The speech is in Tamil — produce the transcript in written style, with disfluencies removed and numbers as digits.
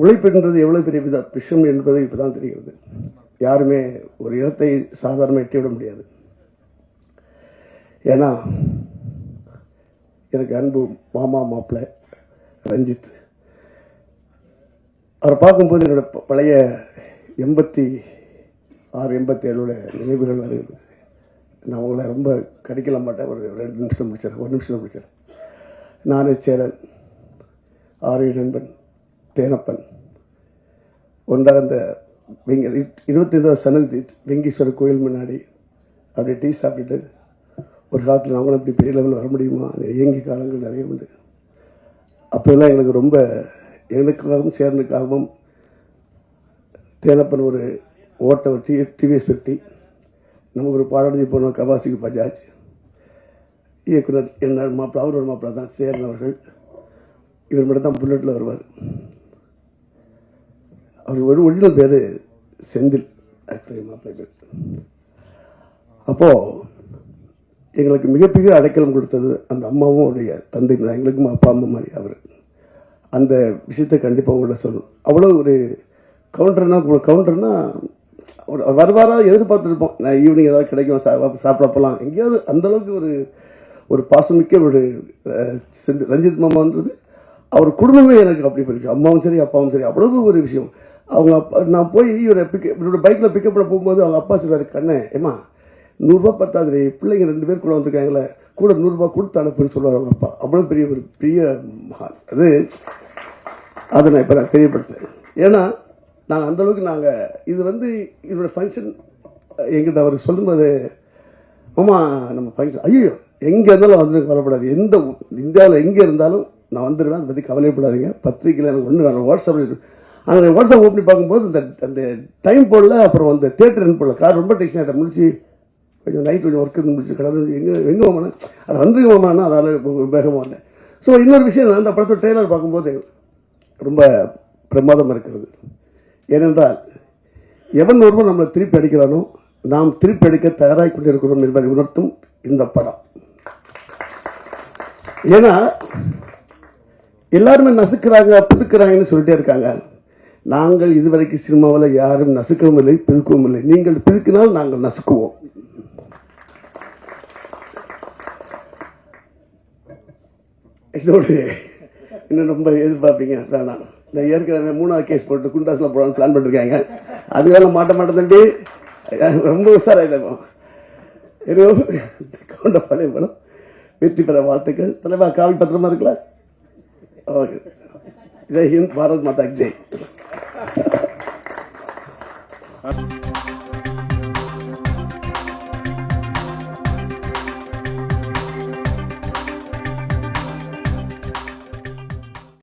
உழைப்புன்றது எவ்வளவு பெரிய விஷயம் என்பது இப்பதான் தெரிகிறது. யாருமே ஒரு இடத்தை சாதாரண எட்டிவிட முடியாது. ஏன்னா எனக்கு அன்பு மாமா மாப்பிள்ளை ரஞ்சித், அவரை பார்க்கும்போது என்னோட பழைய 86, 87 நினைவுகள் வருகிறது. நான் உங்களை ரொம்ப கடிக்கல மாட்டேன். ஒரு 2 நிமிஷம் முடிச்சிடறேன், 1 நிமிஷம் முடிச்சிடறேன். நானே சேரன், ஆரிய நண்பன் தேனப்பன் ஒன்றாக அந்த 25வது சன்னதி வெங்கீஸ்வரர் கோயில் முன்னாடி அப்படியே டீ சாப்பிட்டுட்டு ஒரு காலத்தில் நாங்களும் அப்படி பெரிய லெவலில் வர முடியுமா இயங்கி காலங்கள் நிறைய உண்டு. அப்போல்லாம் எங்களுக்கு ரொம்ப எனக்காகவும் சேர்ந்துக்காகவும் தேனப்பன் ஒரு ஓட்ட டிவிஎஸ் 50, நமக்கு ஒரு பாடாடி போனோம் கவாசிக்கு பஜாஜ், இயக்குனர் என்ன மாப்பிள்ள அவர் ஒரு மாப்பிள்ள தான் சேரன் அவர்கள். இவர் மட்டும் தான் புல்லட்டில் வருவார். அவர் ஒரு ஒரிஜினல் பேர் செந்தில், ஆக்சுவலி மாப்பிள்ளை பேர். அப்போது எங்களுக்கு மிகப்பெரிய அடைக்கலம் கொடுத்தது அந்த அம்மாவும் அவருடைய தந்தை தான். எங்களுக்கும் அப்பா அம்மா மாதிரி அவர். அந்த விஷயத்தை கண்டிப்பாக உங்கள்ட்ட சொல்லணும். அவ்வளோ ஒரு கவுண்டர்னா வருவாரா எதிர்பார்த்துருப்போம். நான் ஈவினிங் ஏதாவது கிடைக்கும் சாப்பிட போகலாம் எங்கேயாவது. அந்தளவுக்கு ஒரு பாசமிக்க ஒரு ரஞ்சித் மாமான்றது அவர் குடும்பமே எனக்கு அப்படி போயிடுச்சு. அம்மாவும் சரி அப்பாவும் சரி அவ்வளவு ஒரு விஷயம். அவங்க அப்பா நான் போய் இவரோட பைக்கில் பிக்கப் பண்ண போகும்போது அவங்க அப்பா சொல்வார், கண்ணே ஏமா 100 ரூபா பத்தாது, பிள்ளைங்க 2 பேர் கூட வந்துருக்காங்களே, கூட 100 ரூபா கொடுத்து அனுப்புன்னு சொல்லுவார் அவங்க அப்பா. அவ்வளோ பெரிய ஒரு பெரிய மகான் அது. அதை நான் இப்போ நான் தெரியப்படுத்துறேன். ஏன்னா நாங்கள் அந்தளவுக்கு இது இதோட ஃபங்க்ஷன் எங்கிட்ட அவர் சொல்லும்போது, ஆமா நம்ம ஃபங்க்ஷன் ஐயோ எங்கே இருந்தாலும் வந்துட்டு கவலைப்படாது, எந்த இந்தியாவில் எங்கே இருந்தாலும் நான் வந்துடுவேன், அதை பற்றி கவலைப்படாதீங்க. பத்திரிக்கையில் எனக்கு ஒன்று வேணும், வாட்ஸ்அப்பில் அந்த வாட்ஸ்அப் ஓப்பனி பார்க்கும்போது அந்த டைம் போடல. அப்புறம் அந்த தேட்டர் என்ன போடல, கார் ரொம்ப டென்ஷன் ஆகிட்ட முடிச்சு கொஞ்சம் நைட் கொஞ்சம் ஒர்க் இருந்து முடிச்சு கடவுள் எங்கே வாங்கினா அது வந்துருங்க வாங்கினா அதனால் வேகமாக வந்தேன். ஸோ இன்னொரு விஷயம், அந்த படத்தோட ட்ரெய்லர் பார்க்கும்போது ரொம்ப பிரமாதமாக இருக்கிறது. ஏனென்றால் எவன் ஒருவன் நம்மளை திருப்பி அடிக்கிறானோ நாம் திருப்பி அடிக்க தயாராகி கொண்டிருக்கிறோம் என்பதை உணர்த்தும் இந்த படம். ஏன்னா எல்லாருமே நசுக்கிறாங்க புதுக்கிறாங்கன்னு சொல்லிட்டே இருக்காங்க. நாங்கள் இதுவரைக்கும் சினிமாவில் யாரும் நசுக்கவும் இல்லை பிதுக்கவும் இல்லை. நீங்கள் பிதுக்கினால் நாங்கள் நசுக்குவோம். இதோடு இன்னும் ரொம்ப எதிர்பார்ப்பீங்க வேணாம். நான் ஏற்கனவே 3வது கேஸ் போட்டு குண்டாஸில் போடலான்னு பிளான் பண்ணிருக்காங்க. அது வேலை மாட்ட தம்பி, ரொம்ப உஷாராயிடும். ஏதோ கொண்ட பழைய படம் வெற்றி பெற வாழ்த்துக்கள். தலைவா காவி பத்திரமா இருக்கல. ஓகே, ஜெய் ஹிந்த், பாரத் மாதா ஜெய்.